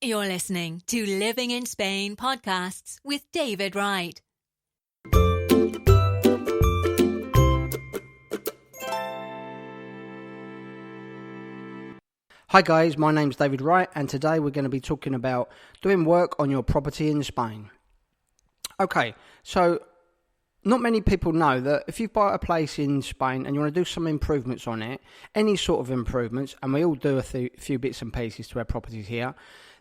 You're listening to Living in Spain podcasts with David Wright. Hi guys, my name's David Wright and today we're going to be talking about doing work on your property in Spain. Okay, so not many people know that if you buy a place in Spain and you want to do some improvements on it, any sort of improvements, and we all do a few bits and pieces to our properties here,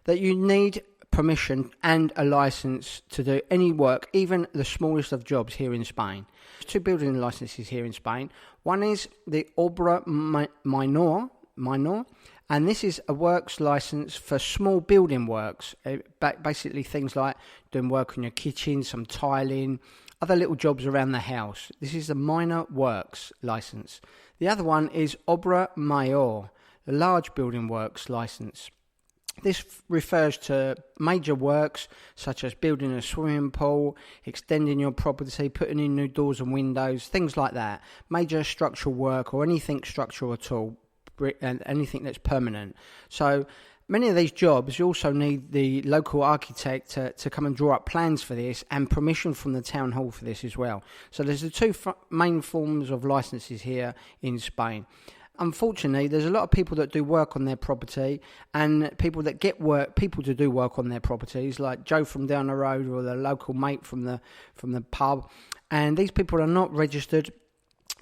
that you need permission and a license to do any work, even the smallest of jobs here in Spain. There's two building licenses here in Spain. One is the Obra Menor, and this is a works license for small building works, basically things like doing work on your kitchen, some tiling, other little jobs around the house. This is the minor works license. The other one is Obra Mayor, the large building works license. This refers to major works such as building a swimming pool, extending your property, putting in new doors and windows, things like that. Major structural work or anything structural at all, and anything that's permanent. So many of these jobs, you also need the local architect to come and draw up plans for this and permission from the town hall for this as well. So there's the two main forms of licenses here in Spain. Unfortunately, there's a lot of people that do work on their property and people that get people to do work on their properties, like Joe from down the road or the local mate from the pub. And these people are not registered.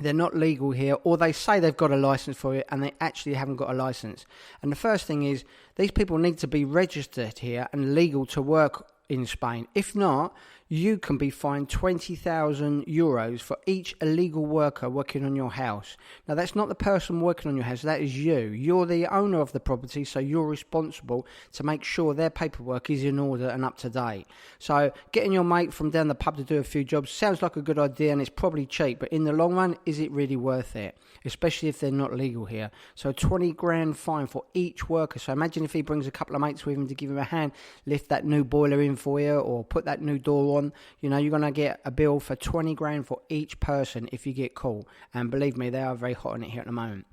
They're not legal here, or they say they've got a license for it and they actually haven't got a license. And the first thing is, these people need to be registered here and legal to work in Spain. If not, you can be fined €20,000 for each illegal worker working on your house. Now, that's not the person working on your house, that is you. You're the owner of the property, so you're responsible to make sure their paperwork is in order and up to date. So getting your mate from down the pub to do a few jobs sounds like a good idea and it's probably cheap, but in the long run, is it really worth it? Especially if they're not legal here. So $20,000 fine for each worker. So imagine if he brings a couple of mates with him to give him a hand, lift that new boiler in for you or put that new door on. You know, you're going to get a bill for $20,000 for each person if you get caught. And believe me, they are very hot on it here at the moment.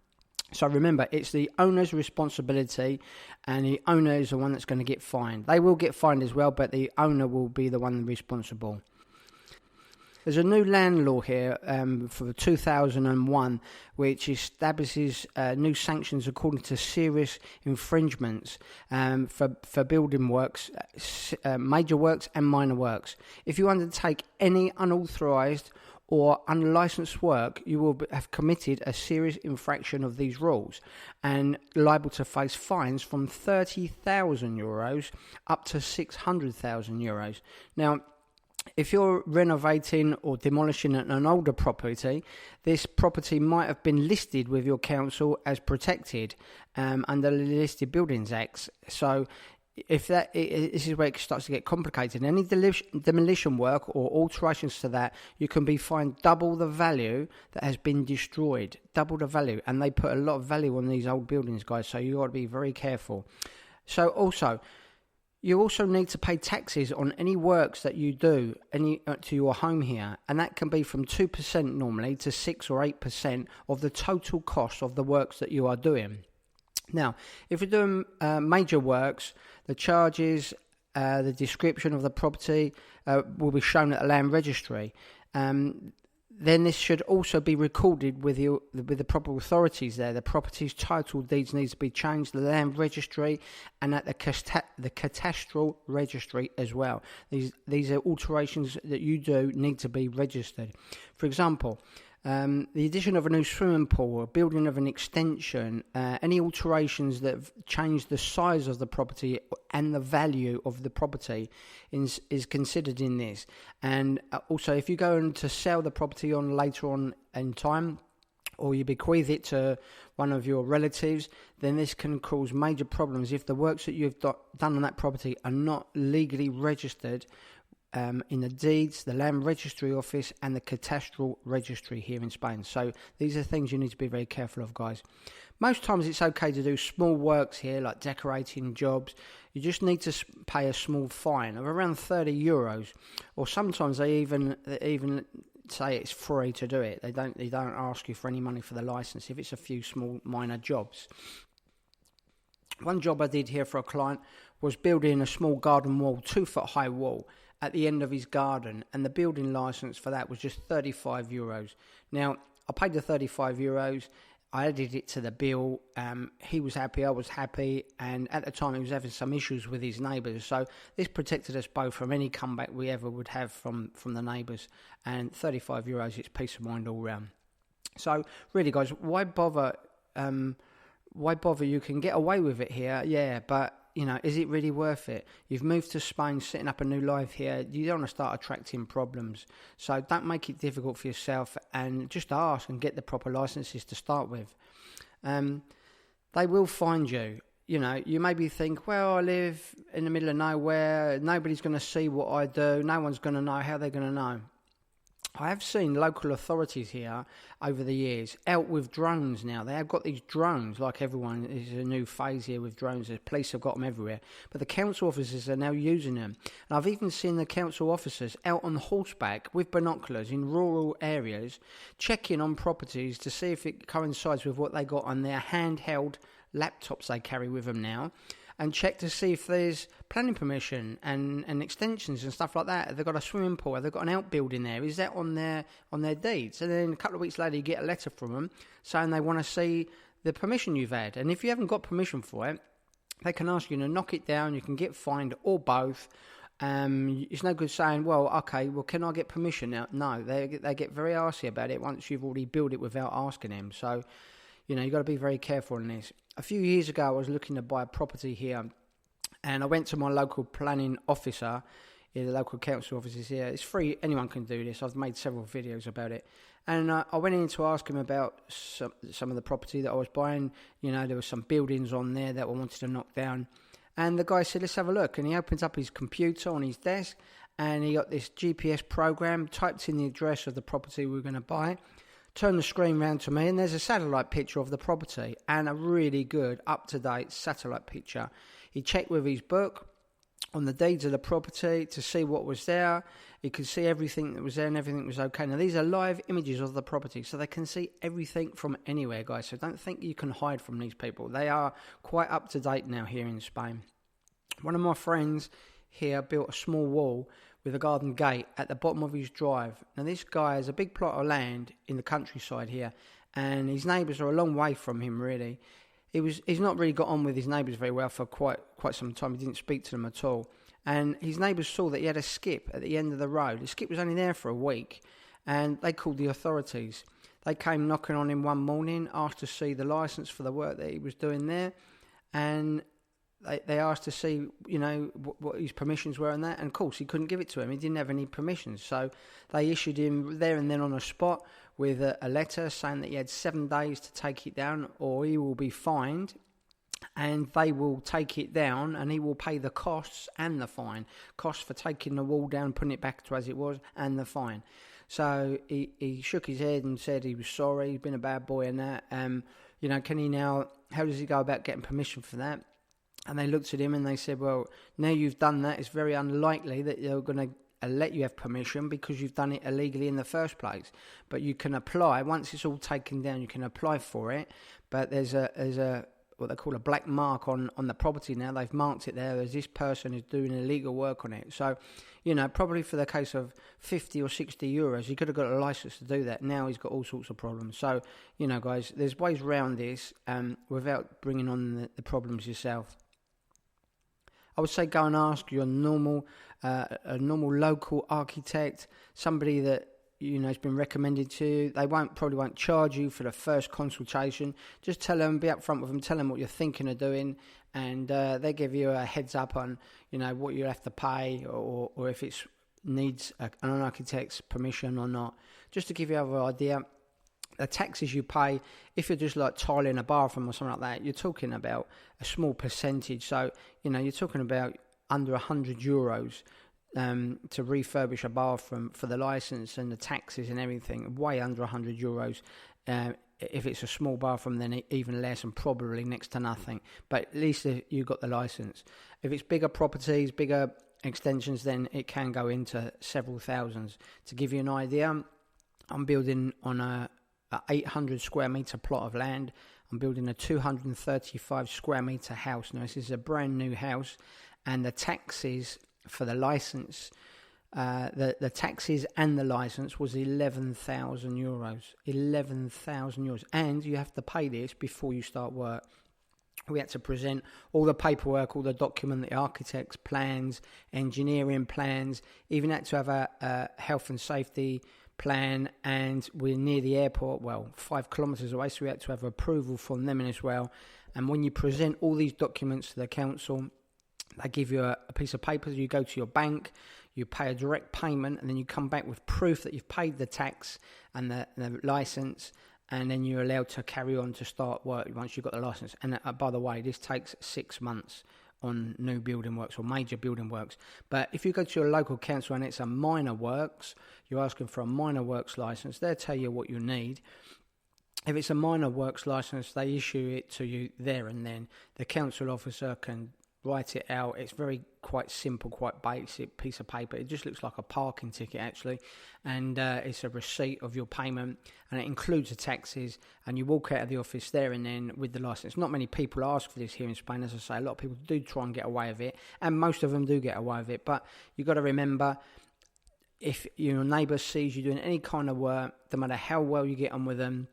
So remember, it's the owner's responsibility and the owner is the one that's going to get fined. They will get fined as well, but the owner will be the one responsible. There's a new land law here for 2001 which establishes new sanctions according to serious infringements for building works, major works and minor works. If you undertake any unauthorised or unlicensed work, you will have committed a serious infraction of these rules and liable to face fines from €30,000 up to €600,000. Now, if you're renovating or demolishing an older property, this property might have been listed with your council as protected under the Listed Buildings Act. So this is where it starts to get complicated. Any demolition work or alterations to that, you can be fined double the value that has been destroyed. Double the value. And they put a lot of value on these old buildings, guys, so you've got to be very careful. So also, you also need to pay taxes on any works that you do to your home here, and that can be from 2% normally to 6 or 8% of the total cost of the works that you are doing. Now, if you're doing major works, the charges, the description of the property will be shown at the land registry. Then this should also be recorded with the proper authorities there. The property's title deeds needs to be changed to the land registry and at the cadastral registry as well. These are alterations that you do need to be registered. For example, the addition of a new swimming pool, or building of an extension, any alterations that have changed the size of the property and the value of the property is considered in this. And also, if you go in to sell the property on later on in time, or you bequeath it to one of your relatives, then this can cause major problems if the works that you've done on that property are not legally registered in the deeds, the land registry office and the cadastral registry here in Spain. So these are things you need to be very careful of, guys. Most times it's okay to do small works here, like decorating jobs. You just need to pay a small fine of around €30, or sometimes they even say it's free to do it. They don't ask you for any money for the license if it's a few small minor jobs. One job I did here for a client was building a small garden wall, 2-foot high wall, at the end of his garden, and the building licence for that was just €35. Now, I paid the €35, I added it to the bill, he was happy, I was happy, and at the time he was having some issues with his neighbours, so this protected us both from any comeback we ever would have from the neighbours, and €35, it's peace of mind all round. So, really guys, why bother? You can get away with it here, yeah, but is it really worth it? You've moved to Spain, setting up a new life here. You don't want to start attracting problems. So don't make it difficult for yourself, and just ask and get the proper licenses to start with. They will find you. You maybe think, well, I live in the middle of nowhere. Nobody's going to see what I do. No one's going to know. How are they going to know? I have seen local authorities here over the years out with drones now. They have got these drones, like everyone. There's a new phase here with drones. The police have got them everywhere. But the council officers are now using them. And I've even seen the council officers out on horseback with binoculars in rural areas, checking on properties to see if it coincides with what they got on their handheld laptops they carry with them now, and check to see if there's planning permission and extensions and stuff like that. Have they got a swimming pool? Have they got an outbuilding there? Is that on their deeds? And then a couple of weeks later you get a letter from them saying they want to see the permission you've had. And if you haven't got permission for it, they can ask you to knock it down. You can get fined, or both. It's no good saying, well, okay, well, can I get permission now? No, they get very arsy about it once you've already built it without asking them. So, you've got to be very careful on this. A few years ago, I was looking to buy a property here, and I went to my local planning officer, the local council offices here. It's free, anyone can do this. I've made several videos about it. And I went in to ask him about some of the property that I was buying. There were some buildings on there that I wanted to knock down. And the guy said, let's have a look. And he opens up his computer on his desk, and he got this GPS program, typed in the address of the property we were going to buy, turned the screen round to me, and there's a satellite picture of the property, and a really good, up-to-date satellite picture. He checked with his book on the deeds of the property to see what was there. He could see everything that was there, and everything was okay. Now, these are live images of the property, so they can see everything from anywhere, guys. So don't think you can hide from these people. They are quite up-to-date now here in Spain. One of my friends here built a small wall with a garden gate at the bottom of his drive. Now, this guy has a big plot of land in the countryside here, and his neighbours are a long way from him, really. He's not really got on with his neighbours very well for quite some time. He didn't speak to them at all. And his neighbours saw that he had a skip at the end of the road. The skip was only there for a week, and they called the authorities. They came knocking on him one morning, asked to see the licence for the work that he was doing there, and they asked to see, what his permissions were and that. And of course, he couldn't give it to him. He didn't have any permissions. So they issued him there and then on the spot with a letter saying that he had 7 days to take it down, or he will be fined, and they will take it down, and he will pay the costs and the fine. Costs for taking the wall down, putting it back to as it was, and the fine. So he shook his head and said he was sorry. He's been a bad boy and that. Can he now, how does he go about getting permission for that? And they looked at him and they said, well, now you've done that, it's very unlikely that they're going to let you have permission because you've done it illegally in the first place. But you can apply, once it's all taken down, you can apply for it. But there's a what they call a black mark on the property now. They've marked it there as this person is doing illegal work on it. So, probably for the case of 50 or 60 euros, he could have got a license to do that. Now he's got all sorts of problems. So, guys, there's ways around this without bringing on the problems yourself. I would say go and ask your normal local architect, somebody that has been recommended to you. They probably won't charge you for the first consultation. Just tell them, be upfront with them, tell them what you're thinking of doing, and they give you a heads up on what you have to pay, or if it needs an architect's permission or not. Just to give you an idea. The taxes you pay, if you're just like tiling a bathroom or something like that, you're talking about a small percentage. So, you're talking about under €100 to refurbish a bathroom for the license and the taxes and everything, way under €100. If it's a small bathroom, then even less, and probably next to nothing. But at least you got the license. If it's bigger properties, bigger extensions, then it can go into several thousands. To give you an idea, I'm building on a 800 square metre plot of land. I'm building a 235 square metre house. Now, this is a brand new house, and the taxes for the licence, the taxes and the licence was €11,000. €11,000. And you have to pay this before you start work. We had to present all the paperwork, all the document, the architect's plans, engineering plans, even had to have a health and safety plan, and we're near the airport, 5 kilometres away, so we had to have approval from them as well. And when you present all these documents to the council, they give you a piece of paper. You go to your bank, you pay a direct payment, and then you come back with proof that you've paid the tax and the licence, and then you're allowed to carry on to start work once you've got the licence. And by the way, this takes 6 months on new building works or major building works. But if you go to your local council and it's a minor works, you're asking for a minor works licence, they'll tell you what you need. If it's a minor works licence, they issue it to you there and then. The council officer can write it out. It's quite simple, quite basic piece of paper. It just looks like a parking ticket actually, and it's a receipt of your payment, and it includes the taxes, and you walk out of the office there and then with the licence. Not many people ask for this here in Spain. As I say, a lot of people do try and get away with it, and most of them do get away with it, but you've got to remember, if your neighbour sees you doing any kind of work, no matter how well you get on with them,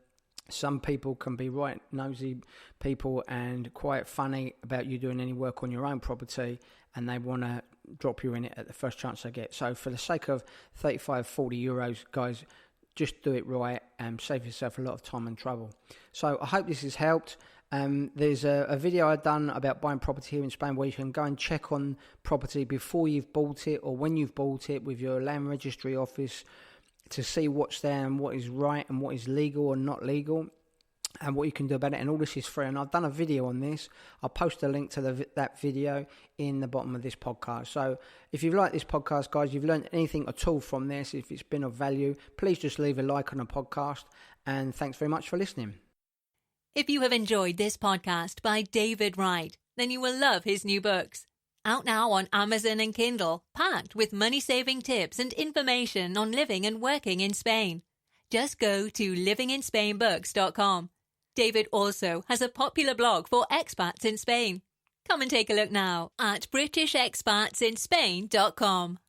some people can be right nosy people and quite funny about you doing any work on your own property, and they want to drop you in it at the first chance they get. So for the sake of €35-40, guys, just do it right and save yourself a lot of time and trouble. So I hope this has helped. There's a video I've done about buying property here in Spain where you can go and check on property before you've bought it or when you've bought it with your land registry office, to see what's there and what is right and what is legal or not legal, and what you can do about it. And all this is free, and I've done a video on this. I'll post a link to that video in the bottom of this podcast. So if you've liked this podcast, guys, you've learned anything at all from this, if it's been of value, please just leave a like on the podcast, and thanks very much for listening. If you have enjoyed this podcast by David Wright, then you will love his new books. Out now on Amazon and Kindle, packed with money-saving tips and information on living and working in Spain. Just go to livinginspainbooks.com. David also has a popular blog for expats in Spain. Come and take a look now at britishexpatsinspain.com.